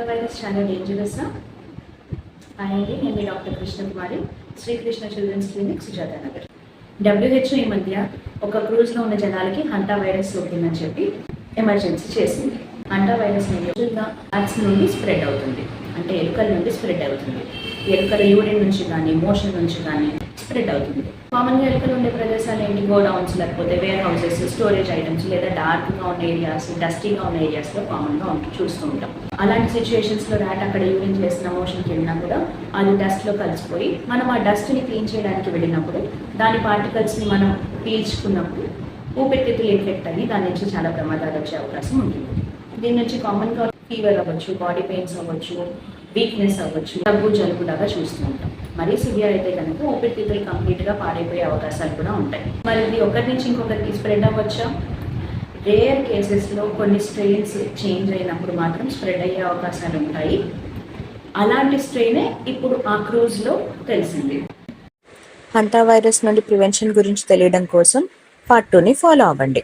Virus చాలా dangerous. అండి నేను doctor Krishnakumari, Srikrishna children's clinic, Sujatha Nagar. WHO ఈ మధ్య ఒక క్రూజ్లో ఉన్న జనాలకి హంటా వైరస్ సోకిందని చెప్పి ఎమర్జెన్సీ చేసింది. హంటా వైరస్ బ్యాట్స్ నుండి స్ప్రెడ్ అవుతుంది, అంటే ఎలుకల నుండి స్ప్రెడ్ అవుతుంది. ఎలుకల యూరిన్ నుంచి కానీ మోషన్ నుంచి కానీ స్ప్రెడ్ అవుతుంది. కామన్గా ఎలుకలు ఉండే ప్రదేశాలు ఏంటి? గోడౌన్స్, లేకపోతే వేర్ హౌసెస్, స్టోరేజ్ ఐటమ్స్, లేదా డార్క్గా ఉన్న ఏరియాస్, డస్టీగా ఉన్న ఏరియాస్లో కామన్గా చూస్తూ ఉంటాం. అలాంటి సిచ్యువేషన్స్లో ర్యాట్ అక్కడ యూరిన్ చేసిన మోషన్కి వెళ్ళినా కూడా అది డస్ట్లో కలిసిపోయి మనం ఆ డస్ట్ని క్లీన్ చేయడానికి వెళ్ళినప్పుడు దాని పార్టికల్స్ని మనం పీల్చుకున్నప్పుడు ఊపిరితిత్తులు ఇన్ఫెక్ట్ అయ్యి దాని నుంచి చాలా ప్రమాదాలు వచ్చే అవకాశం ఉంటుంది. దీని నుంచి కామన్గా ఫీవర్ అవ్వచ్చు, బాడీ పెయిన్స్ అవ్వచ్చు, వీక్నెస్ అవ్వచ్చు, దగ్గు, జలుబు లాగా చూస్తూ ఉంటాం. మరీ సివియర్ అయితే కనుక ఊపిరితిత్తులు కంప్లీట్గా పాడైపోయే అవకాశాలు కూడా ఉంటాయి. మరి ఇది ఒకరి నుంచి ఇంకొకరికి స్ప్రెడ్ అవ్వచ్చా? రేర్ కేసెస్లో కొన్ని స్ట్రెయిన్స్ చేంజ్ అయినప్పుడు మాత్రం స్ప్రెడ్ అయ్యే అవకాశాలు ఉంటాయి. అలాంటి స్ట్రెయినే ఇప్పుడు ఆ క్రూజ్లో తెలిసింది. హంటా వైరస్ నుండి ప్రివెన్షన్ గురించి తెలియడం కోసం పార్ట్ 2ని ఫాలో అవ్వండి.